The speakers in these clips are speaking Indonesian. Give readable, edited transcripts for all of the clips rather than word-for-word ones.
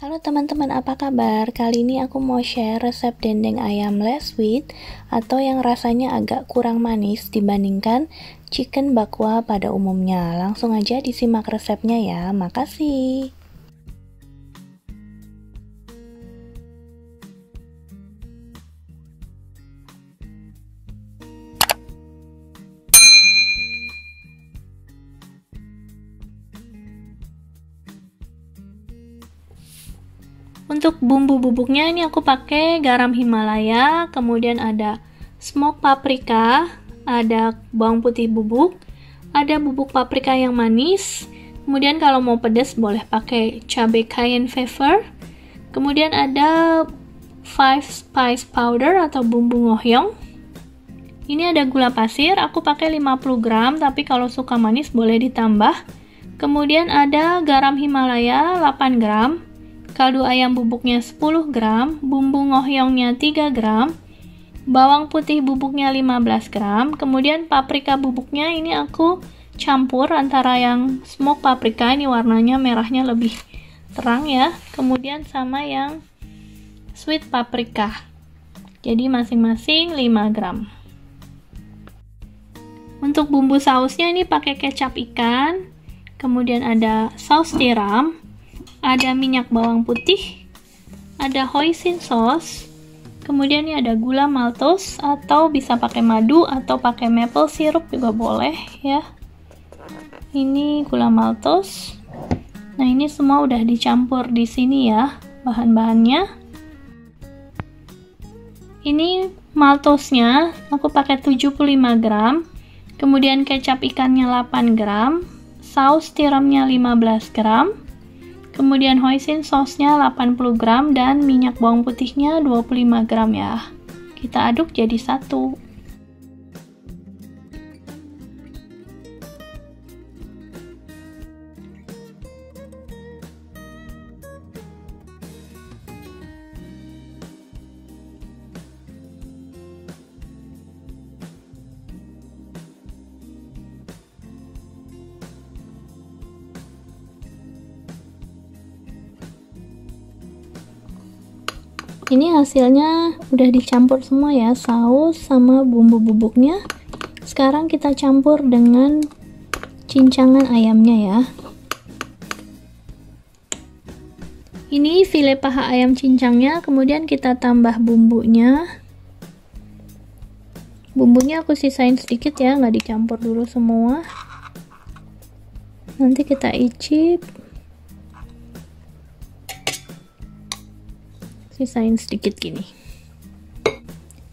Halo teman-teman, apa kabar? Kali ini aku mau share resep dendeng ayam less sweet atau yang rasanya agak kurang manis dibandingkan chicken bakwa pada umumnya. Langsung aja disimak resepnya ya. Makasih. Untuk bumbu bubuknya ini aku pakai garam Himalaya, kemudian ada smoke paprika, ada bawang putih bubuk, ada bubuk paprika yang manis, kemudian kalau mau pedas boleh pakai cabai cayenne pepper, kemudian ada 5 spice powder atau bumbu ngohyong. Ini ada gula pasir, aku pakai 50 gram, tapi kalau suka manis boleh ditambah. Kemudian ada garam Himalaya 8 gram, kaldu ayam bubuknya 10 gram, bumbu ngohyongnya 3 gram, bawang putih bubuknya 15 gram, kemudian paprika bubuknya ini aku campur antara yang smoke paprika, ini warnanya merahnya lebih terang ya, kemudian sama yang sweet paprika, jadi masing-masing 5 gram. Untuk bumbu sausnya ini pakai kecap ikan, kemudian ada saus tiram, ada minyak bawang putih, ada hoisin sauce, kemudian ini ada gula maltose atau bisa pakai madu atau pakai maple syrup juga boleh ya. Ini gula maltose. Nah, ini semua udah dicampur di sini ya bahan-bahannya. Ini maltose-nya aku pakai 75 gram, kemudian kecap ikannya 8 gram, saus tiramnya 15 gram, kemudian hoisin sauce-nya 80 gram dan minyak bawang putihnya 25 gram ya. Kita aduk jadi satu. Ini hasilnya udah dicampur semua ya, saus sama bumbu bubuknya. Sekarang kita campur dengan cincangan ayamnya ya. Ini file paha ayam cincangnya, kemudian kita tambah bumbunya. Bumbunya aku sisain sedikit ya, nggak dicampur dulu semua. Nanti kita icip. Sisain sedikit gini.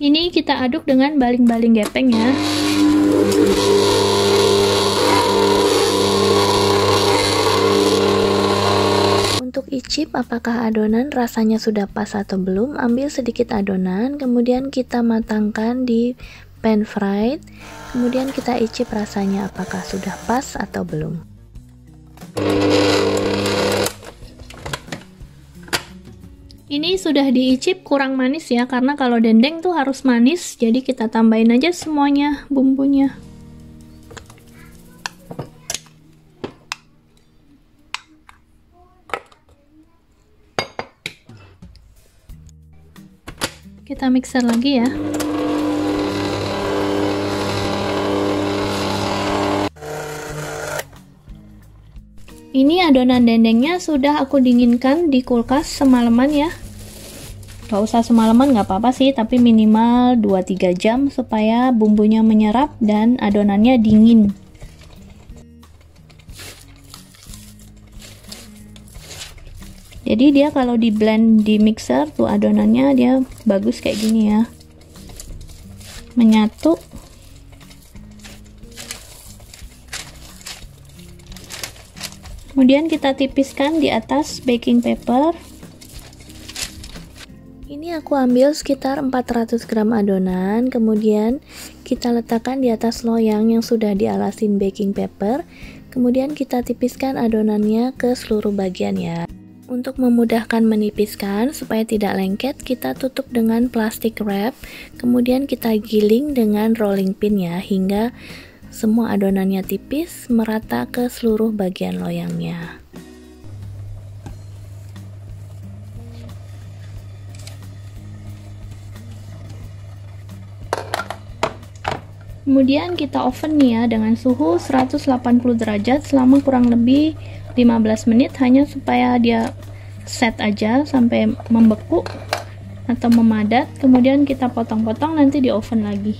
Ini kita aduk dengan baling-baling gepeng ya. Untuk icip apakah adonan rasanya sudah pas atau belum, ambil sedikit adonan, kemudian kita matangkan di pan fried, kemudian kita icip rasanya apakah sudah pas atau belum. Ini sudah diicip kurang manis ya, karena kalau dendeng tuh harus manis, jadi kita tambahin aja semuanya bumbunya. Kita mixer lagi ya. Ini adonan dendengnya sudah aku dinginkan di kulkas semalaman ya. Gak usah semalaman gak apa-apa sih, tapi minimal 2-3 jam supaya bumbunya menyerap dan adonannya dingin. Jadi dia kalau di blend di mixer tuh adonannya dia bagus kayak gini ya, menyatu. Kemudian kita tipiskan di atas baking paper. Ini aku ambil sekitar 400 gram adonan, kemudian kita letakkan di atas loyang yang sudah dialasin baking paper. Kemudian kita tipiskan adonannya ke seluruh bagian ya. Untuk memudahkan menipiskan supaya tidak lengket, kita tutup dengan plastik wrap. Kemudian kita giling dengan rolling pin ya, hingga semua adonannya tipis merata ke seluruh bagian loyangnya. Kemudian kita oven nih ya dengan suhu 180 derajat selama kurang lebih 15 menit, hanya supaya dia set aja sampai membeku atau memadat. Kemudian kita potong-potong, nanti di oven lagi.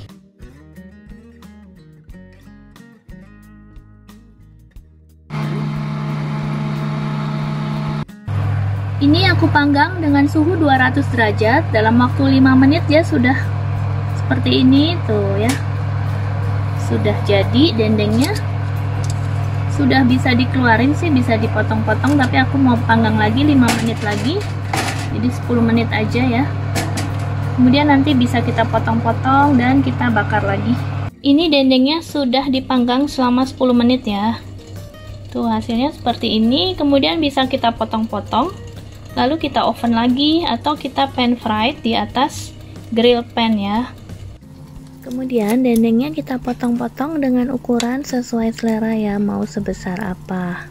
Ini aku panggang dengan suhu 200 derajat. Dalam waktu 5 menit dia sudah seperti ini tuh ya. Sudah jadi dendengnya. Sudah bisa dikeluarin sih, bisa dipotong-potong, tapi aku mau panggang lagi 5 menit lagi. Jadi 10 menit aja ya. Kemudian nanti bisa kita potong-potong dan kita bakar lagi. Ini dendengnya sudah dipanggang selama 10 menit ya. Tuh hasilnya seperti ini. Kemudian bisa kita potong-potong. Lalu kita oven lagi atau kita pan fried di atas grill pan ya. Kemudian dendengnya kita potong-potong dengan ukuran sesuai selera ya, mau sebesar apa.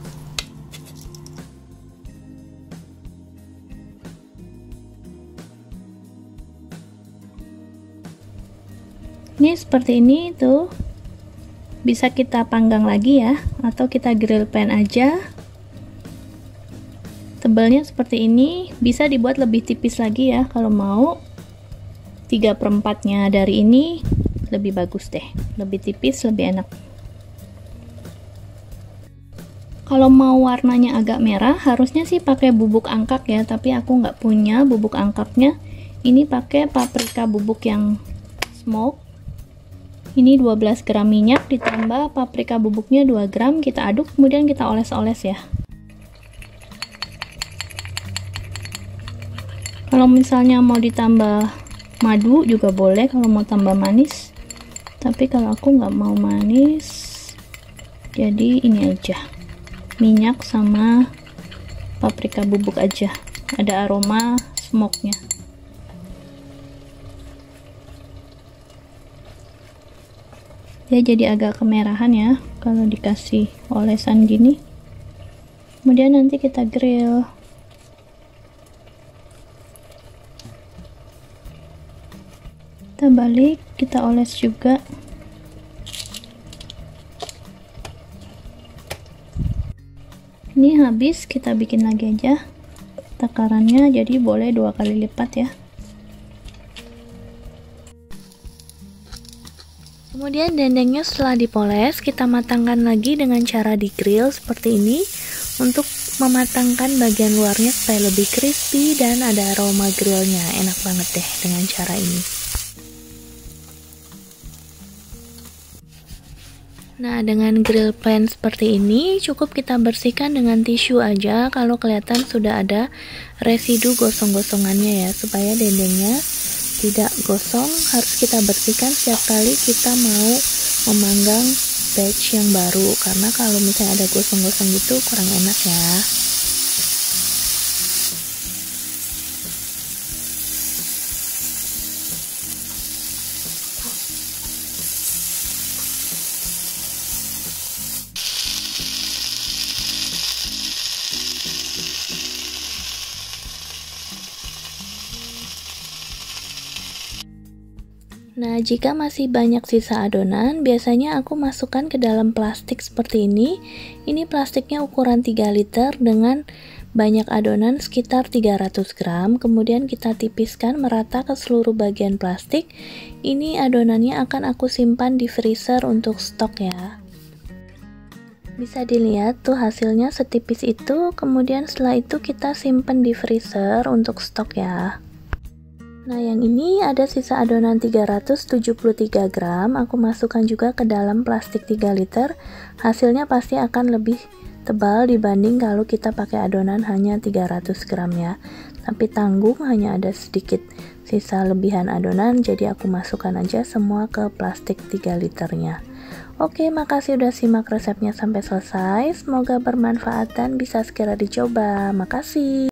Ini seperti ini tuh. Bisa kita panggang lagi ya, atau kita grill pan aja. Tebalnya seperti ini, bisa dibuat lebih tipis lagi ya kalau mau. 3/4-nya dari ini lebih bagus deh, lebih tipis, lebih enak. Kalau mau warnanya agak merah, harusnya sih pakai bubuk angkak ya, tapi aku nggak punya bubuk angkaknya. Ini pakai paprika bubuk yang smoke. Ini 12 gram minyak ditambah paprika bubuknya 2 gram, kita aduk, kemudian kita oles-oles ya. Kalau misalnya mau ditambah madu juga boleh kalau mau tambah manis, tapi kalau aku nggak mau manis, jadi ini aja, minyak sama paprika bubuk aja, ada aroma smoke-nya. Dia jadi agak kemerahan ya kalau dikasih olesan gini. Kemudian nanti kita grill. Kita balik, kita oles juga. Ini habis, kita bikin lagi aja takarannya, jadi boleh 2 kali lipat ya. Kemudian dendengnya setelah dipoles, kita matangkan lagi dengan cara di grill seperti ini untuk mematangkan bagian luarnya supaya lebih crispy dan ada aroma grillnya. Enak banget deh dengan cara ini. Nah, dengan grill pan seperti ini cukup kita bersihkan dengan tisu aja kalau kelihatan sudah ada residu gosong-gosongannya ya, supaya dendengnya tidak gosong. Harus kita bersihkan setiap kali kita mau memanggang batch yang baru, karena kalau misalnya ada gosong-gosong gitu kurang enak ya. Nah, jika masih banyak sisa adonan, biasanya aku masukkan ke dalam plastik seperti ini. Ini plastiknya ukuran 3 liter dengan banyak adonan sekitar 300 gram. Kemudian kita tipiskan merata ke seluruh bagian plastik. Ini adonannya akan aku simpan di freezer untuk stok ya. Bisa dilihat tuh hasilnya setipis itu. Kemudian setelah itu kita simpan di freezer untuk stok ya. Nah, yang ini ada sisa adonan 373 gram, aku masukkan juga ke dalam plastik 3 liter. Hasilnya pasti akan lebih tebal dibanding kalau kita pakai adonan hanya 300 gram ya. Tapi tanggung, hanya ada sedikit sisa lebihan adonan, jadi aku masukkan aja semua ke plastik 3 liternya. Oke, makasih udah simak resepnya sampai selesai. Semoga bermanfaat dan bisa segera dicoba. Makasih.